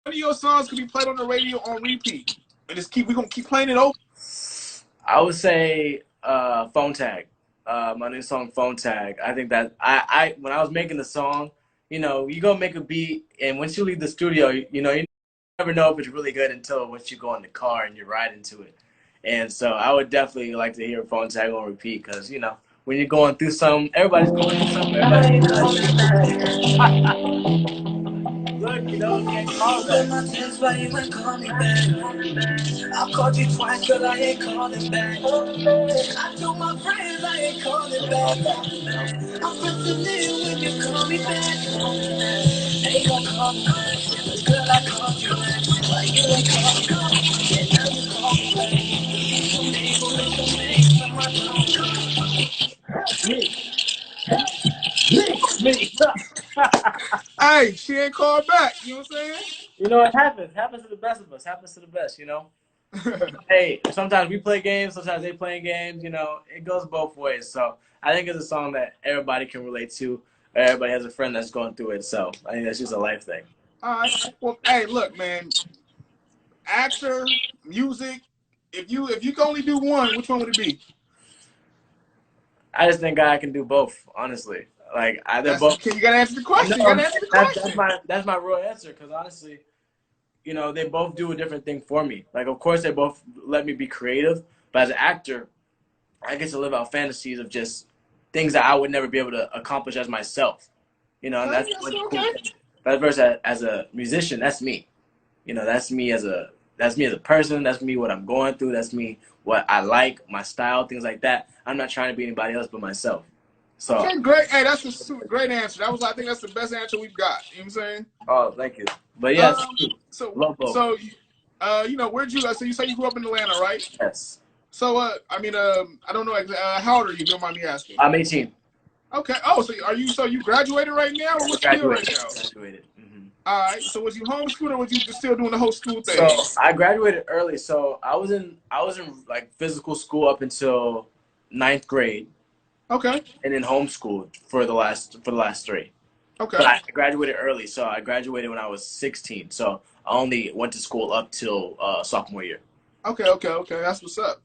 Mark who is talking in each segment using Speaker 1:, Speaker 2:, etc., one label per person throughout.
Speaker 1: of your songs could be played on the radio on repeat? And just keep, we're gonna keep playing it over.
Speaker 2: I would say Phone Tag. My new song Phone Tag. I think that I when I was making the song, you go make a beat and once you leave the studio, you never know if it's really good until once you go in the car and you ride into it. And so I would definitely like to hear Phone Tag on repeat because, when you're going through something, everybody's going through something, everybody's look, can't call
Speaker 3: But
Speaker 2: that.
Speaker 3: my text, why you ain't call me back? I called you twice, but I ain't calling back. I told my friends I ain't calling back. I'm pressing in when you call me back. Ain't gonna call me back. Girl, I called you back. Why you ain't call me back? Yeah, now you call me back. You made for me to make some my
Speaker 2: Me, me.
Speaker 1: Hey, she ain't called back. You know what I'm
Speaker 2: It happens. Happens to the best of us. Happens to the best.
Speaker 1: saying?
Speaker 2: Hey, sometimes we play games, sometimes they play games, it goes both ways. So I think it's a song that everybody can relate to. Everybody has a friend that's going through it. So I think that's just a life thing.
Speaker 1: All right. Well, hey, look, man. Actor, music. If you can only do one, which one would it be?
Speaker 2: I just think I can do both, honestly. Like they're
Speaker 1: That's the
Speaker 2: both.
Speaker 1: key. You gotta answer the question. You
Speaker 2: No,
Speaker 1: gotta answer the
Speaker 2: that's
Speaker 1: question.
Speaker 2: my real answer. Because honestly, they both do a different thing for me. Like of course they both let me be creative, but as an actor, I get to live out fantasies of just things that I would never be able to accomplish as myself. And
Speaker 1: Okay,
Speaker 2: that's
Speaker 1: that's
Speaker 2: one cool
Speaker 1: okay.
Speaker 2: thing. But versus as a musician, that's me. That's me as a person. That's me what I'm going through. That's me what I like, my style, things like that. I'm not trying to be anybody else but myself. So,
Speaker 1: Okay, great. Hey, that's a great answer. I think that's the best answer we've got. You know what I'm saying?
Speaker 2: oh, thank you. But yes,
Speaker 1: Um, so,
Speaker 2: love both.
Speaker 1: so, where'd you? So you say you grew up in Atlanta, right?
Speaker 2: Yes,
Speaker 1: So, I don't know. How old are you? If you don't mind me asking.
Speaker 2: I'm 18.
Speaker 1: Okay. Oh, so are you? So you graduated right now, or what you doing right
Speaker 2: Graduated.
Speaker 1: now?
Speaker 2: Graduated.
Speaker 1: All right. So was you homeschooled, or was you just still doing the whole school
Speaker 2: So
Speaker 1: thing?
Speaker 2: I graduated early. So I was in like physical school up until ninth grade,
Speaker 1: Okay.
Speaker 2: and then homeschooled for the last three. But
Speaker 1: Okay.
Speaker 2: I graduated early, so I graduated when I was 16. So I only went to school up till sophomore year.
Speaker 1: Okay. Okay. Okay. That's what's up.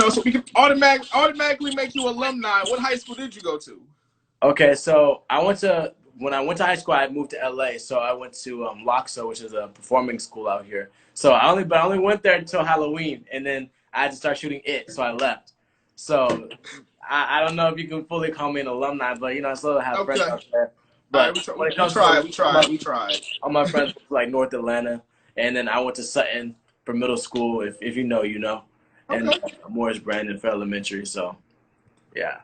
Speaker 1: So we can automatically make you alumni. What high school did you go to?
Speaker 2: Okay, so when I went to high school, I moved to LA. So I went to Loxo, which is a performing school out here. So I only went there until Halloween, and then I had to start shooting it, so I left. So I don't know if you can fully call me an alumni, but I still have friends
Speaker 1: Okay.
Speaker 2: out there.
Speaker 1: All right.
Speaker 2: But when it
Speaker 1: We
Speaker 2: comes to
Speaker 1: tried. We tried. We tried.
Speaker 2: all my friends went to like North Atlanta, and then I went to Sutton for middle school. If you know, you know, and
Speaker 1: Okay.
Speaker 2: Morris Brandon for elementary. So yeah.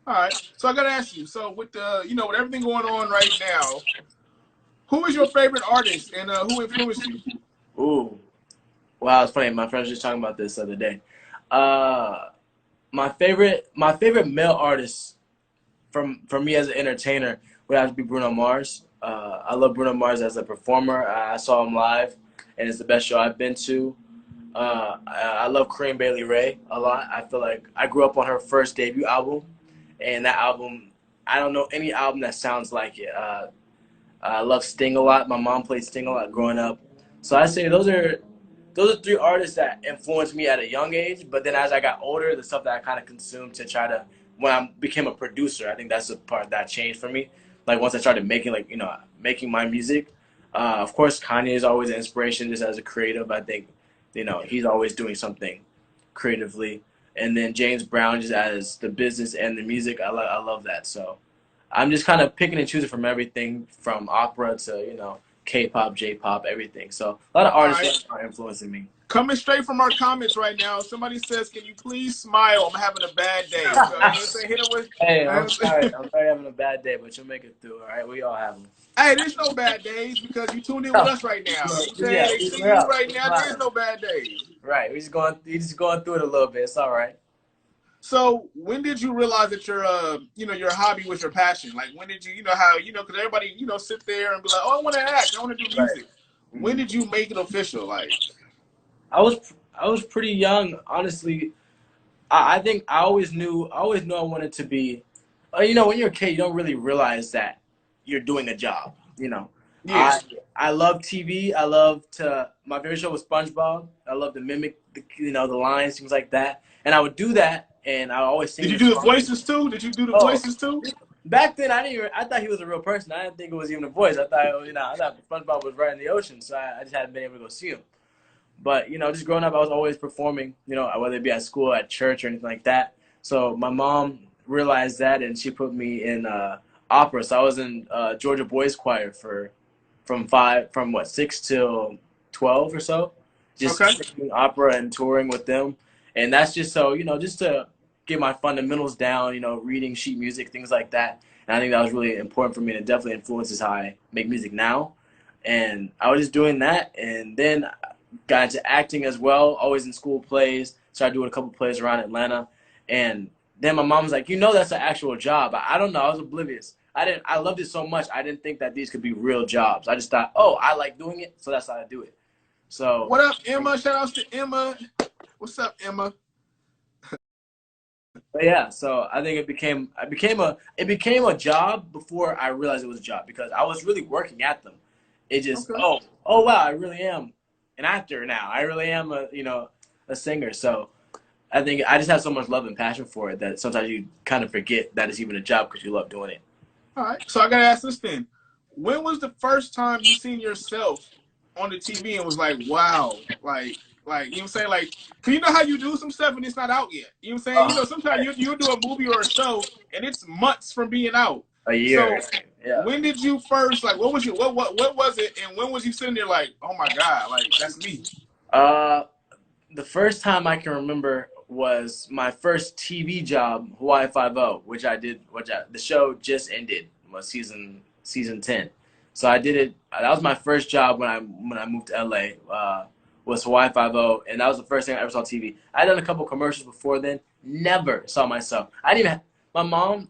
Speaker 1: All right. So I gotta ask you. So with with everything going on right now, who is your favorite artist and who influenced you?
Speaker 2: Ooh, wow, it's funny. My friends were just talking about this the other day. Uh, my favorite male artist from me as an entertainer would have to be Bruno Mars. I love Bruno Mars as a performer. I saw him live, and it's the best show I've been to. I love Corinne Bailey Rae a lot. I feel like I grew up on her first debut album, and that album, I don't know any album that sounds like it. I love Sting a lot. My mom played Sting a lot growing up, so I say those are three artists that influenced me at a young age. But then as I got older, the stuff that I kind of consumed to try to when I became a producer, I think that's the part that changed for me. Like once I started making making my music, of course Kanye is always an inspiration just as a creative. I think he's always doing something creatively. And then James Brown just as the business and the music, I love that. So I'm just kind of picking and choosing from everything from opera to K-pop, J-pop, everything. So a lot of
Speaker 1: All right.
Speaker 2: artists are influencing me.
Speaker 1: Coming straight from our comments right now, somebody says, "Can you please smile? I'm having a bad day." So you know what I'm saying? Hit him with.
Speaker 2: Hey,
Speaker 1: You know
Speaker 2: I'm
Speaker 1: what I'm
Speaker 2: sorry.
Speaker 1: saying?
Speaker 2: I'm sorry having a bad day, but you'll make it through. All right, we all have them.
Speaker 1: Hey, there's no bad days because you tuned in with
Speaker 2: Oh,
Speaker 1: us right now. You know what I'm saying?
Speaker 2: yeah,
Speaker 1: They see
Speaker 2: we're
Speaker 1: you
Speaker 2: up.
Speaker 1: right
Speaker 2: We're
Speaker 1: now. There's
Speaker 2: fine.
Speaker 1: no bad days.
Speaker 2: Right, we just going through it a little bit. It's all right.
Speaker 1: So when did you realize that your hobby was your passion? Like when did you know how because everybody sit there and be like, oh, I want to act, I want to do
Speaker 2: Right.
Speaker 1: music. When
Speaker 2: Mhm.
Speaker 1: did you make it official? Like,
Speaker 2: I was pretty young, honestly. I think I always knew I wanted to be. When you're a kid, you don't really realize that you're doing a job.
Speaker 1: Yeah.
Speaker 2: I love TV. I love to. My favorite show was SpongeBob. I love to mimic the lines, things like that. And I would do that, and I would always
Speaker 1: Did
Speaker 2: sing
Speaker 1: you
Speaker 2: the
Speaker 1: do the
Speaker 2: song.
Speaker 1: voices too? Did you do the
Speaker 2: Oh,
Speaker 1: voices too?
Speaker 2: back then I didn't even. I thought he was a real person. I didn't think it was even a voice. I thought I thought SpongeBob was right in the ocean, so I just hadn't been able to go see him. But just growing up, I was always performing. Whether it be at school, at church, or anything like that. So my mom realized that, and she put me in opera. So I was in Georgia Boys Choir from what 6 till 12 or so, just
Speaker 1: Okay.
Speaker 2: singing opera and touring with them. And that's just so just to get my fundamentals down. Reading sheet music, things like that. And I think that was really important for me, and it definitely influences how I make music now. And I was just doing that, and then got into acting as well. Always in school plays. Started doing a couple plays around Atlanta, and then my mom was like, that's an actual job. I don't know. I was oblivious. I loved it so much. I didn't think that these could be real jobs. I just thought, oh, I like doing it, so that's how I do it. So
Speaker 1: What up, Emma? Shout outs to Emma. What's up, Emma?
Speaker 2: but yeah, so I think it became a job before I realized it was a job, because I was really working at them. It just
Speaker 1: Okay.
Speaker 2: oh wow, I really am an actor now. I really am a singer. So I think I just have so much love and passion for it that sometimes you kind of forget that it's even a job because you love doing it.
Speaker 1: All right. So I gotta ask this then. When was the first time you seen yourself on the TV and was like, wow, like you know what I'm saying? Like, cause you know how you do some stuff and it's not out yet. You know what I'm saying? Sometimes you do a movie or a show and it's months from being out.
Speaker 2: A year.
Speaker 1: So
Speaker 2: Yeah.
Speaker 1: when did you first what was it, and when was you sitting there like, oh my God, like that's me?
Speaker 2: The first time I can remember was my first TV job, Hawaii Five-0, which I did. The show just ended, was season 10. So I did it. That was my first job when I moved to LA. Was Hawaii Five-0, and that was the first thing I ever saw on TV. I'd done a couple commercials before then. Never saw myself. I didn't even. My mom,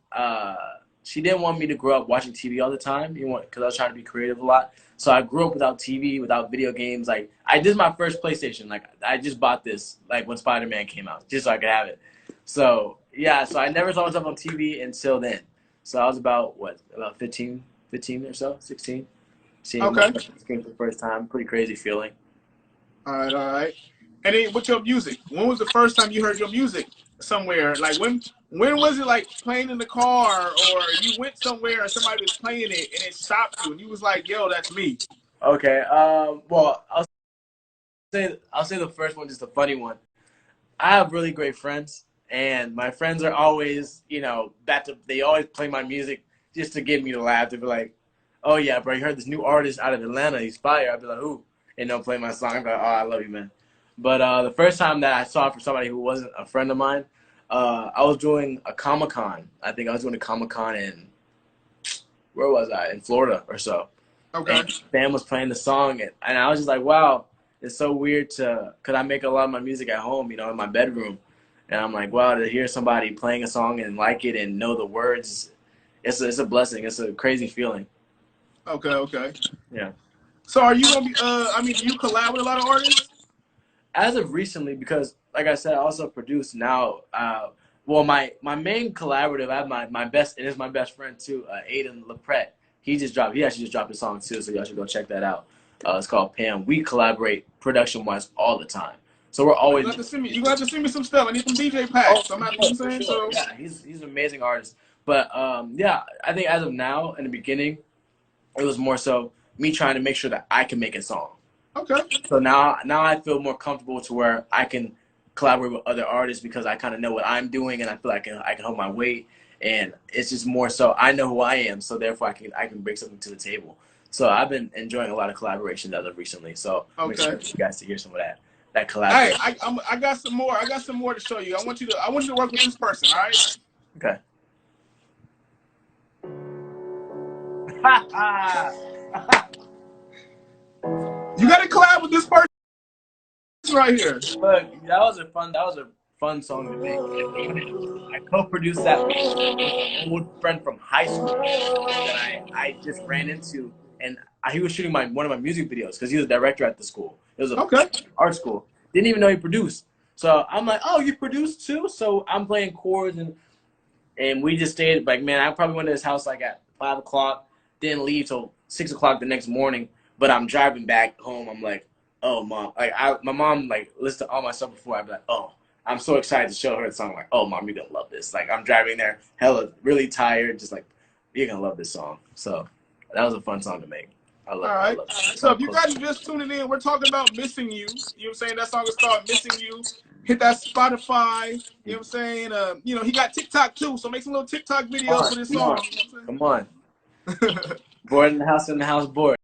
Speaker 2: she didn't want me to grow up watching TV all the time. Because I was trying to be creative a lot. So I grew up without TV, without video games. Like, I did my first PlayStation. Like, I just bought this like when Spider-Man came out, just so I could have it. So yeah, so I never saw myself on TV until then. So I was about 15 or so, 16. Seeing my screen for the first time, pretty crazy feeling.
Speaker 1: All right. And then with your music, when was the first time you heard your music somewhere? Like when was it like playing in the car, or you went somewhere and somebody was playing it and it stopped you and you was like, yo, that's me?
Speaker 2: Okay. Well, I'll say the first one, just a funny one. I have really great friends, and my friends are always, they always play my music just to get me to laugh. They'll be like, oh yeah, bro, you heard this new artist out of Atlanta, he's fire. I'll be like, who? And they'll play my song. I'm like, oh, I love you, man. But the first time that I saw it for somebody who wasn't a friend of mine, I was doing a Comic-Con. I think I was doing a Comic-Con in, where was I? In Florida or so.
Speaker 1: Okay.
Speaker 2: And Bam was playing the song, and I was just like, wow, it's so weird because I make a lot of my music at home, in my bedroom. And I'm like, wow, to hear somebody playing a song and like it and know the words, it's a blessing. It's a crazy feeling.
Speaker 1: Okay.
Speaker 2: Yeah.
Speaker 1: So are you gonna be? Do you collab with a lot of artists?
Speaker 2: As of recently, because like I said, I also produce now. Well, my main collaborative, I have my best, and it's my best friend too, Aiden LaPret. He actually just dropped a song too, so y'all should go check that out. It's called Pam. We collaborate production-wise all the time, so we're always.
Speaker 1: You got to send me some stuff. I need some DJ packs.
Speaker 2: Oh, sure. So yeah, he's an amazing artist. But yeah, I think as of now, in the beginning, it was more so me trying to make sure that I can make a song.
Speaker 1: Okay.
Speaker 2: So now I feel more comfortable to where I can collaborate with other artists because I kind of know what I'm doing, and I feel like I can hold my weight, and it's just more so I know who I am, so therefore I can bring something to the table. So I've been enjoying a lot of collaboration as of recently. So I'm excited for you guys to hear some of that collaboration.
Speaker 1: Hey, I got some more. I got some more to show you. I want you to work with this person. All right.
Speaker 2: Okay.
Speaker 1: You got to collab with this person right here.
Speaker 2: Look, that was a fun song to make. I co-produced that with an old friend from high school that I just ran into, and he was shooting one of my music videos because he was a director at the school. It was a art school. Didn't even know he produced. So I'm like, oh, you produced too? So I'm playing chords, and we just stayed. Like, man, I probably went to his house like at 5 o'clock. Didn't leave till 6 o'clock the next morning, but I'm driving back home. I'm like, oh, Mom. Like, my mom, like, listened to all my stuff before. I'd be like, oh, I'm so excited to show her the song. Like, oh, Mom, you're going to love this. Like, I'm driving there, hella, really tired, just like, you're going to love this song. So that was a fun song to make. I love it.
Speaker 1: All right.
Speaker 2: I love it.
Speaker 1: So if you guys are just tuning in, we're talking about Missing You. You know what I'm saying? That song is called Missing You. Hit that Spotify. You know what I'm saying? You know, he got TikTok too, so make some little TikTok videos for this song.
Speaker 2: Come on. Bored in the house bored.